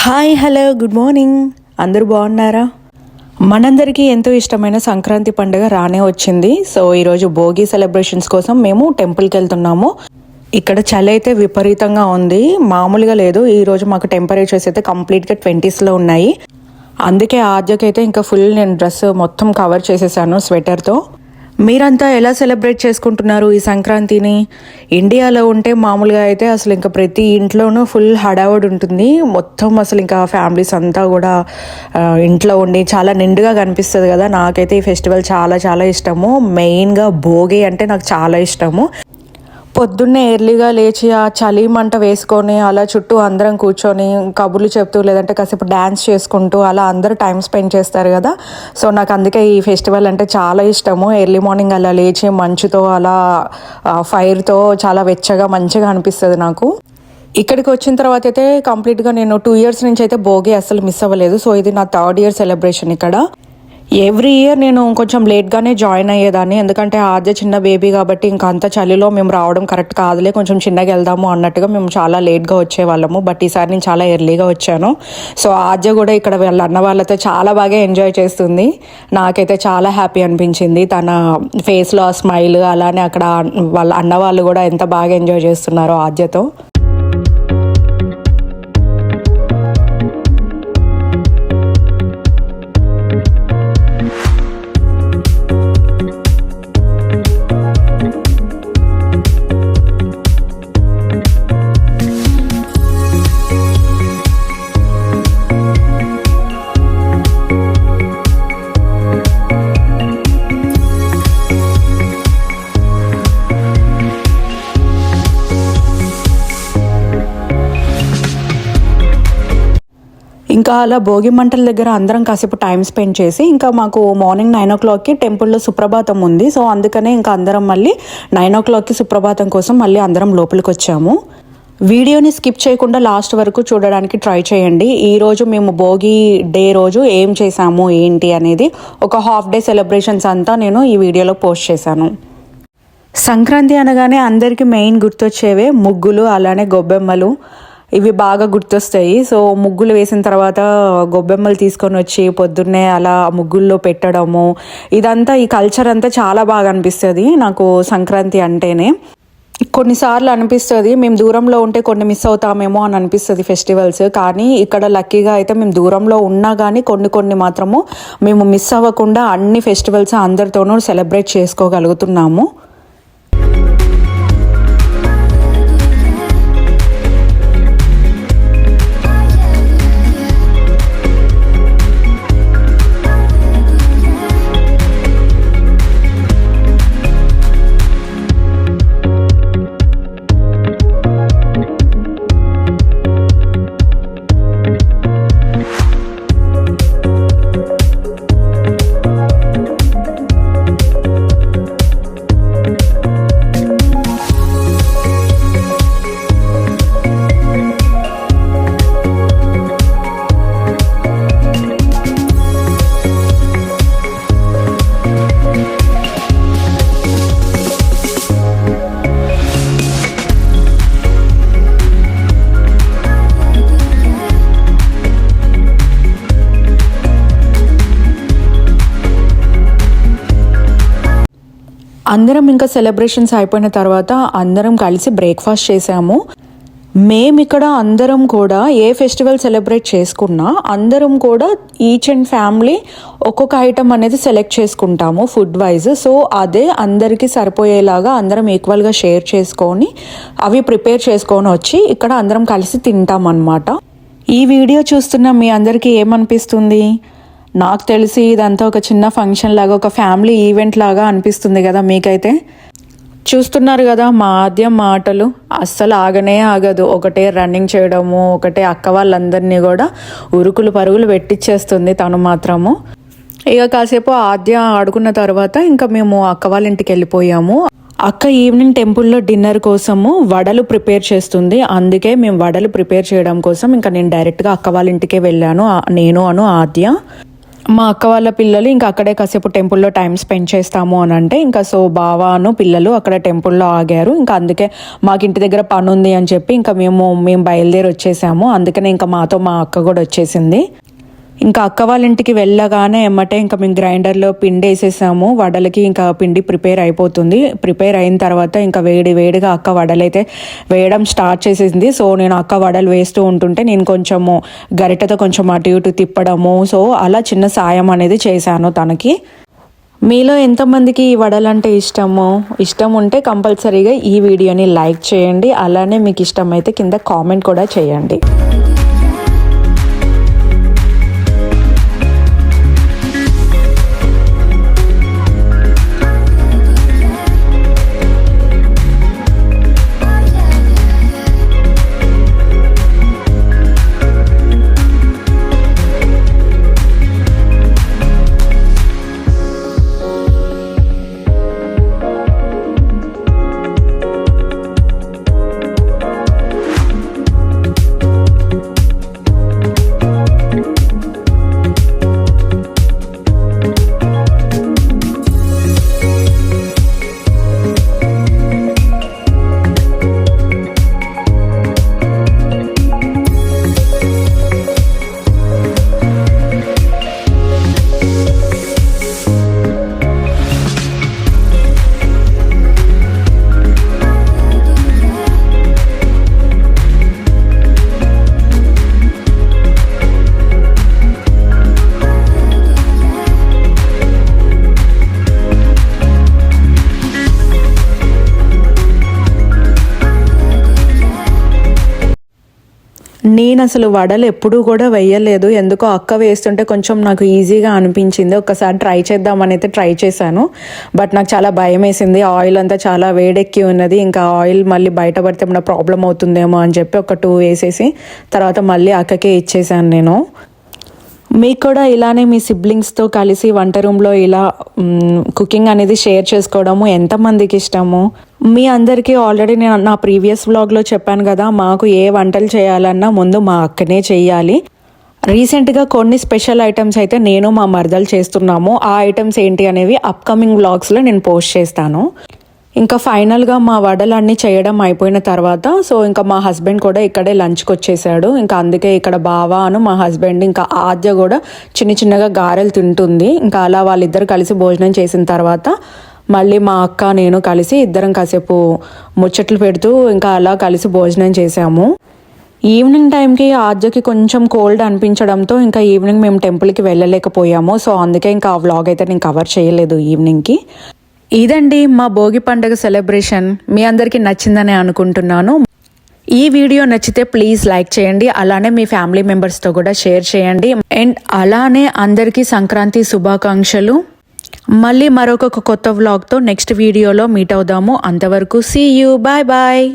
Hi hello good morning. అందరూ బాగున్నారా? మనందరికీ ఎంతో ఇష్టమైన సంక్రాంతి పండుగ రానే వచ్చింది. సో ఈరోజు భోగి సెలబ్రేషన్స్ కోసం మేము టెంపుల్కి వెళ్తున్నాము. ఇక్కడ చలి అయితే విపరీతంగా ఉంది, మామూలుగా లేదు. ఈరోజు మాకు టెంపరేచర్స్ అయితే కంప్లీట్గా 20s ఉన్నాయి. అందుకే ఆద్యకైతే ఇంకా ఫుల్ నేను డ్రెస్ మొత్తం కవర్ చేసేసాను స్వెటర్తో. మీరంతా ఎలా సెలబ్రేట్ చేసుకుంటున్నారు ఈ సంక్రాంతిని? ఇండియాలో ఉంటే మామూలుగా అయితే అసలు ఇంకా ప్రతి ఇంట్లోనూ ఫుల్ హడావుడి ఉంటుంది. మొత్తం అసలు ఇంకా ఫ్యామిలీస్ అంతా కూడా ఇంట్లో ఉండి చాలా నిండుగా కనిపిస్తుంది కదా. నాకైతే ఈ ఫెస్టివల్ చాలా చాలా ఇష్టము. మెయిన్గా భోగి అంటే నాకు చాలా ఇష్టము. పొద్దున్నే ఎర్లీగా లేచి ఆ చలి మంట వేసుకొని అలా చుట్టూ అందరం కూర్చొని కబుర్లు చెప్తూ లేదంటే కాసేపు డ్యాన్స్ చేసుకుంటూ అలా అందరూ టైం స్పెండ్ చేస్తారు కదా. సో నాకు అందుకే ఈ ఫెస్టివల్ అంటే చాలా ఇష్టము. ఎర్లీ మార్నింగ్ అలా లేచి మంచుతో అలా ఫైర్తో చాలా వెచ్చగా మంచిగా అనిపిస్తుంది నాకు. ఇక్కడికి వచ్చిన తర్వాత అయితే కంప్లీట్గా నేను 2 years నుంచి అయితే భోగి అస్సలు మిస్ అవ్వలేదు. సో ఇది నా 3rd year సెలబ్రేషన్ ఇక్కడ. ఎవ్రీ ఇయర్ నేను కొంచెం లేట్గానే జాయిన్ అయ్యేదాన్ని, ఎందుకంటే ఆద్య చిన్న బేబీ కాబట్టి ఇంకా అంత చలిలో మేము రావడం కరెక్ట్ కాదులే, కొంచెం చిన్నగా వెళ్దాము అన్నట్టుగా మేము చాలా లేట్గా వచ్చేవాళ్ళము. బట్ ఈసారి నేను చాలా ఎర్లీగా వచ్చాను. సో ఆద్య కూడా ఇక్కడ వాళ్ళ అన్న వాళ్ళతో చాలా బాగా ఎంజాయ్ చేస్తుంది. నాకైతే చాలా హ్యాపీ అనిపించింది. తన ఫేస్లో ఆ స్మైల్, అలానే అక్కడ వాళ్ళ అన్న వాళ్ళు కూడా ఎంత బాగా ఎంజాయ్ చేస్తున్నారో ఆద్యతో. ఇంకా అలా భోగి మంటల దగ్గర అందరం కాసేపు టైం స్పెండ్ చేసి ఇంకా మాకు మార్నింగ్ 9 o'clockకి టెంపుల్లో సుప్రభాతం ఉంది. సో అందుకనే ఇంకా అందరం మళ్ళీ 9 o'clockకి సుప్రభాతం కోసం మళ్ళీ అందరం లోపలికి వచ్చాము. వీడియోని స్కిప్ చేయకుండా లాస్ట్ వరకు చూడడానికి ట్రై చేయండి. ఈరోజు మేము భోగి డే రోజు ఏం చేసాము ఏంటి అనేది ఒక హాఫ్ డే సెలబ్రేషన్స్ అంతా నేను ఈ వీడియోలో పోస్ట్ చేశాను. సంక్రాంతి అనగానే అందరికీ మెయిన్ గుర్తొచ్చేవే ముగ్గులు, అలానే గొబ్బెమ్మలు. ఇవి బాగా గుర్తొస్తాయి. సో ముగ్గులు వేసిన తర్వాత గొబ్బెమ్మలు తీసుకొని వచ్చి పొద్దున్నే అలా ముగ్గుల్లో పెట్టడము, ఇదంతా ఈ కల్చర్ అంతా చాలా బాగా అనిపిస్తుంది నాకు సంక్రాంతి అంటేనే. కొన్నిసార్లు అనిపిస్తుంది మేము దూరంలో ఉంటే కొన్ని మిస్ అవుతామేమో అని అనిపిస్తుంది ఫెస్టివల్స్. కానీ ఇక్కడ లక్కీగా అయితే మేము దూరంలో ఉన్నా కానీ కొన్ని మాత్రము మేము మిస్ అవ్వకుండా అన్ని ఫెస్టివల్స్ అందరితోనూ సెలబ్రేట్ చేసుకోగలుగుతున్నాము. అందరం ఇంకా సెలబ్రేషన్స్ అయిపోయిన తర్వాత అందరం కలిసి బ్రేక్ఫాస్ట్ చేసాము. మేము ఇక్కడ అందరం కూడా ఏ ఫెస్టివల్ సెలబ్రేట్ చేసుకున్నా అందరం కూడా ఈచ్ అండ్ ఫ్యామిలీ ఒక్కొక్క ఐటమ్ అనేది సెలెక్ట్ చేసుకుంటాము ఫుడ్ వైజ్. సో అదే అందరికీ సరిపోయేలాగా అందరం ఈక్వల్గా షేర్ చేసుకొని అవి ప్రిపేర్ చేసుకొని వచ్చి ఇక్కడ అందరం కలిసి తింటాం అన్నమాట. ఈ వీడియో చూస్తున్న మీ అందరికీ ఏమనిపిస్తుంది? నాకు తెలిసి ఇదంతా ఒక చిన్న ఫంక్షన్ లాగా, ఒక ఫ్యామిలీ ఈవెంట్ లాగా అనిపిస్తుంది కదా మీకైతే. చూస్తున్నారు కదా మా ఆద్య మాటలు అస్సలు ఆగనే ఆగదు. ఒకటే రన్నింగ్ చేయడము, ఒకటే అక్క వాళ్ళందరినీ కూడా ఉరుకులు పరుగులు పెట్టించేస్తుంది తను మాత్రము. ఇక కాసేపు ఆద్య ఆడుకున్న తర్వాత ఇంకా మేము అక్క వాళ్ళ ఇంటికి వెళ్ళిపోయాము. అక్క ఈవినింగ్ టెంపుల్లో డిన్నర్ కోసము వడలు ప్రిపేర్ చేస్తుంది. అందుకే మేము వడలు ప్రిపేర్ చేయడం కోసం ఇంకా నేను డైరెక్ట్గా అక్క వాళ్ళ ఇంటికే వెళ్ళాను, నేను ఆద్య. మా అక్క వాళ్ళ పిల్లలు ఇంకా అక్కడే కాసేపు టెంపుల్లో టైం స్పెండ్ చేస్తాము అని అంటే ఇంకా సో బావాను పిల్లలు అక్కడ టెంపుల్లో ఆగారు. ఇంకా అందుకే మాకు ఇంటి దగ్గర పని ఉంది అని చెప్పి ఇంకా మేము బయలుదేరి వచ్చేసాము. అందుకనే ఇంకా మాతో మా అక్క కూడా వచ్చేసింది. ఇంకా అక్క వాళ్ళ ఇంటికి వెళ్ళగానే ఎమ్మటే ఇంకా మేము గ్రైండర్లో పిండి వేసేసాము. వడలకి ఇంకా పిండి ప్రిపేర్ అయిపోతుంది. ప్రిపేర్ అయిన తర్వాత ఇంకా వేడిగా అక్క వడలైతే వేయడం స్టార్ట్ చేసేసింది. సో నేను అక్క వడలు వేస్తూ ఉంటుంటే నేను కొంచెము గరిటెతో కొంచెం అటు ఇటు తిప్పడము, సో అలా చిన్న సాయం అనేది చేశాను తనకి. మీలో ఎంతమందికి ఈ వడలంటే ఇష్టం ఉంటే కంపల్సరీగా ఈ వీడియోని లైక్ చేయండి. అలానే మీకు ఇష్టమైతే కింద కామెంట్ కూడా చేయండి. నేను అసలు వడలు ఎప్పుడూ కూడా వేయలేదు. ఎందుకో అక్క వేస్తుంటే కొంచెం నాకు ఈజీగా అనిపించింది. ఒకసారి ట్రై చేద్దామని అయితే ట్రై చేశాను. బట్ నాకు చాలా భయం వేసింది. ఆయిల్ అంతా చాలా వేడెక్కి ఉన్నది. ఇంకా ఆయిల్ మళ్ళీ బయటపడితే ఏమైనా ప్రాబ్లం అవుతుందేమో అని చెప్పి ఒక 2 వేసేసి తర్వాత మళ్ళీ అక్కకే ఇచ్చేసాను నేను. మీకు కూడా ఇలానే మీ సిబ్లింగ్స్తో కలిసి వంట రూమ్లో ఇలా కుకింగ్ అనేది షేర్ చేసుకోవడము ఎంతమందికి ఇష్టము? మీ అందరికీ ఆల్రెడీ నేను నా ప్రీవియస్ వ్లాగ్లో చెప్పాను కదా, మాకు ఏ వంటలు చేయాలన్నా ముందు మా అక్కనే చెయ్యాలి. రీసెంట్గా కొన్ని స్పెషల్ ఐటమ్స్ అయితే నేను మా మరదలు చేస్తున్నాము. ఆ ఐటమ్స్ ఏంటి అనేవి అప్కమింగ్ వ్లాగ్స్లో నేను పోస్ట్ చేస్తాను. ఇంకా ఫైనల్గా మా వడలన్నీ చేయడం అయిపోయిన తర్వాత సో ఇంకా మా హస్బెండ్ కూడా ఇక్కడే లంచ్కి వచ్చేసాడు. ఇంకా అందుకే ఇక్కడ బావాను మా హస్బెండ్ ఇంకా ఆద్య కూడా చిన్నగా గారెలు తింటుంది. ఇంకా అలా వాళ్ళిద్దరు కలిసి భోజనం చేసిన తర్వాత మళ్ళీ మా అక్క నేను కలిసి ఇద్దరం కాసేపు ముచ్చట్లు పెడుతూ ఇంకా అలా కలిసి భోజనం చేసాము. ఈవినింగ్ టైంకి ఆద్యకి కొంచెం కోల్డ్ అనిపించడంతో ఇంకా ఈవినింగ్ మేము టెంపుల్కి వెళ్ళలేకపోయాము. సో అందుకే ఇంకా ఆ వ్లాగ్ అయితే నేను కవర్ చేయలేదు ఈవినింగ్కి. ఇదండి మా భోగి పండుగ సెలబ్రేషన్. మీ అందరికీ నచ్చిందని అనుకుంటున్నాను. ఈ వీడియో నచ్చితే ప్లీజ్ లైక్ చేయండి. అలానే మీ ఫ్యామిలీ మెంబర్స్తో కూడా షేర్ చేయండి. అండ్ అలానే అందరికీ సంక్రాంతి శుభాకాంక్షలు. మళ్ళీ మరొక కొత్త వ్లాగ్తో నెక్స్ట్ వీడియోలో మీట్ అవుదాము. అంతవరకు సీ యూ, బాయ్ బాయ్.